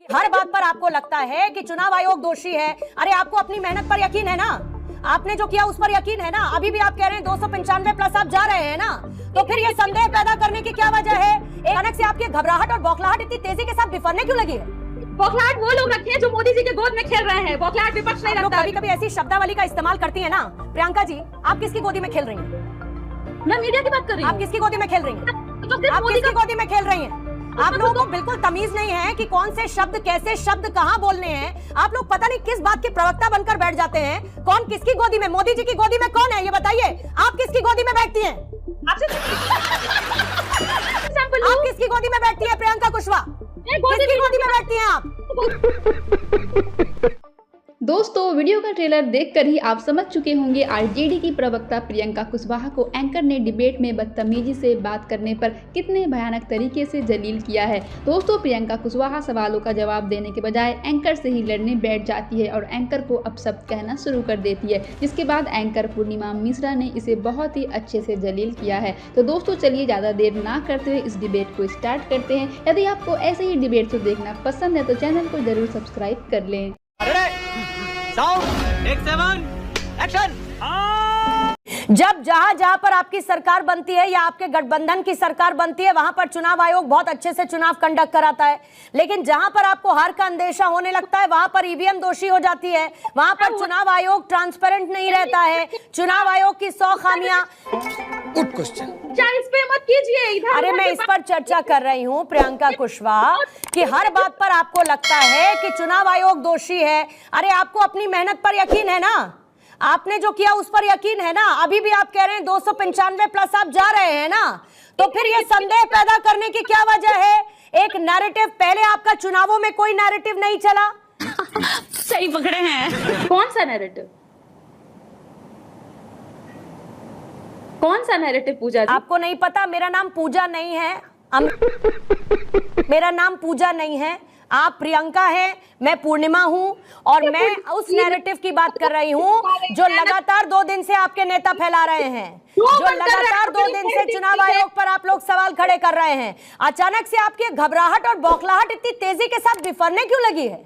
हर बात पर आपको लगता है कि चुनाव आयोग दोषी है। अरे आपको अपनी मेहनत पर यकीन है ना, आपने जो किया उस पर यकीन है ना। अभी भी आप कह रहे हैं 295 प्लस आप जा रहे हैं ना, तो फिर ये संदेह पैदा करने की क्या वजह है? अचानक से आपकी घबराहट और बौखलाहट इतनी तेजी के साथ बिफरने क्यों लगी है? बौखलाहट वो लोग रखे हैं जो मोदी जी के गोद में खेल रहे हैं। बौखलाहट विपक्ष नहीं रखता। कभी कभी ऐसी शब्दावली का इस्तेमाल करती है ना। प्रियंका जी, आप किसकी गोदी में खेल रही हैं? मैं मीडिया की बात कर रही हूँ। आप किसकी गोदी में खेल रही हैं? आप किसकी गोदी में खेल रही हैं? आप लोगों को बिल्कुल तमीज नहीं है कि कौन से शब्द कैसे शब्द कहां बोलने हैं। आप लोग पता नहीं किस बात के प्रवक्ता बनकर बैठ जाते हैं। कौन किसकी गोदी में? मोदी जी की गोदी में कौन है ये बताइए। आप किसकी गोदी में बैठती हैं? आप किसकी गोदी में बैठती है? प्रियंका कुशवाहा किसकी गोदी में बैठती हैं आप? दोस्तों, वीडियो का ट्रेलर देखकर ही आप समझ चुके होंगे आरजेडी की प्रवक्ता प्रियंका कुशवाहा को एंकर ने डिबेट में बदतमीजी से बात करने पर कितने भयानक तरीके से जलील किया है। दोस्तों, प्रियंका कुशवाहा सवालों का जवाब देने के बजाय एंकर से ही लड़ने बैठ जाती है और एंकर को अपशब्द कहना शुरू कर देती है, जिसके बाद एंकर पूर्णिमा मिश्रा ने इसे बहुत ही अच्छे से जलील किया है। तो दोस्तों, चलिए ज़्यादा देर ना करते हुए इस डिबेट को स्टार्ट करते हैं। यदि आपको ऐसे ही डिबेट को देखना पसंद है तो चैनल को जरूर सब्सक्राइब कर लें। Sound, take 7, action. जब जहां जहां पर आपकी सरकार बनती है या आपके गठबंधन की सरकार बनती है, वहां पर चुनाव आयोग बहुत अच्छे से चुनाव कंडक्ट कराता है। लेकिन जहां पर आपको हार का अंदेशा होने लगता है, वहां पर ईवीएम दोषी हो जाती है। वहां पर चुनाव आयोग ट्रांसपेरेंट नहीं रहता है। चुनाव आयोग की 100 खामियां। Good question. क्या इस पे मत कीजिए इधर। अरे मैं इस पर चर्चा कर रही हूँ प्रियंका कुशवाहा कि हर बात पर आपको लगता है कि चुनाव आयोग दोषी है। अरे आपको अपनी मेहनत पर यकीन है ना, आपने जो किया उस पर यकीन है ना। अभी भी आप कह रहे हैं 295 प्लस आप जा रहे हैं ना, तो फिर ये संदेह पैदा करने की क्या वजह है? एक नैरेटिव, पहले आपका चुनावों में कोई नैरेटिव नहीं चला। सही पकड़े हैं। कौन सा नैरेटिव? कौन सा नैरेटिव पूजा जी? आपको नहीं पता? मेरा नाम पूजा नहीं है। मेरा नाम पूजा नहीं है। आप प्रियंका हैं, मैं पूर्णिमा हूं, और मैं उस नैरेटिव की बात कर रही हूं जो लगातार 2 दिन से आपके नेता फैला रहे हैं, जो लगातार 2 दिन से चुनाव आयोग पर आप लोग सवाल खड़े कर रहे हैं। अचानक से आपकी घबराहट और बौखलाहट इतनी तेजी के साथ बिफरने क्यों लगी है?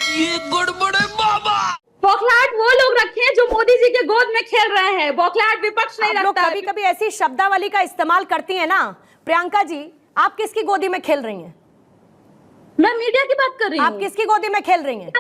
ये गड़बड़े बाबा। बौखलाहट वो लोग रखे हैं जो मोदी जी के गोद में खेल रहे हैं। बौखलाहट विपक्ष नहीं रखता। कभी कभी ऐसी शब्दावली का इस्तेमाल करती है ना। प्रियंका जी, आप किसकी गोदी में खेल रही हैं? मैं मीडिया की बात कर रही हूँ। आप किसकी गोदी में खेल रही हैं?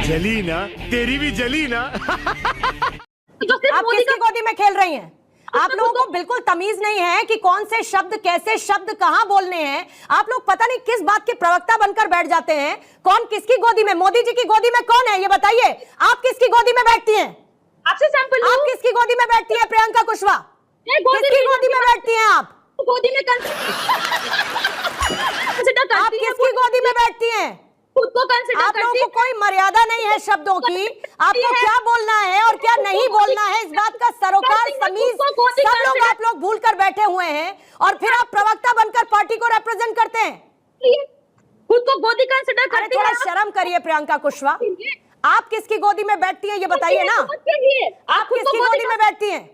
जली ना, तेरी भी जली ना। आप किसकी गोदी में खेल रही हैं? आप लोगों को बिल्कुल तमीज नहीं है कि कौन से शब्द कैसे शब्द कहां बोलने हैं। आप लोग पता नहीं किस बात के प्रवक्ता बनकर बैठ जाते हैं। कौन किसकी गोदी में? मोदी जी की गोदी में कौन है ये बताइए। आप किसकी गोदी में बैठती हैं? आपसे सैंपल। आप किसकी गोदी में बैठती हैं? प्रियंका कुशवाहा किसकी गोदी में बैठती हैं? आप गोदी में आप किसकी गोदी में बैठती हैं? खुद को कंसिडर आप लोगों को कोई मर्यादा नहीं है शब्दों की। आपको क्या बोलना है और क्या नहीं बोलना है, इस बात का सरोकार तमीज सब लोग आप लोग भूल कर बैठे हुए हैं, और फिर आप प्रवक्ता बनकर पार्टी को रिप्रेजेंट करते हैं। खुद को गोदी कंसिडर अरे करती थोड़ा हैं। शर्म करिए प्रियंका कुशवाहा। आप किसकी गोदी में बैठती है ये बताइए ना। आप किसकी गोदी में बैठती हैं?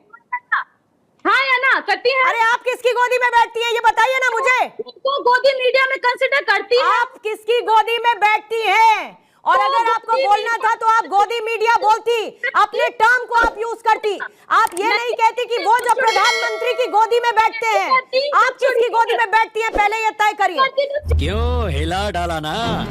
हाँ या ना करती हैं? अरे आप किसकी गोदी में बैठती हैं ये बताइए ना मुझे। तो गोदी मीडिया में कंसिडर करती है। आप किसकी गोदी में बैठती हैं? और अगर आपको बोलना था तो आप गोदी मीडिया बोलती, अपने टर्म को आप यूज करती। आप ये नहीं कहती कि वो जो प्रधानमंत्री की गोदी में बैठते हैं। आप किसकी गोदी में बैठती हैं पहले ये तय करिए। क्यों हिला डाला ना।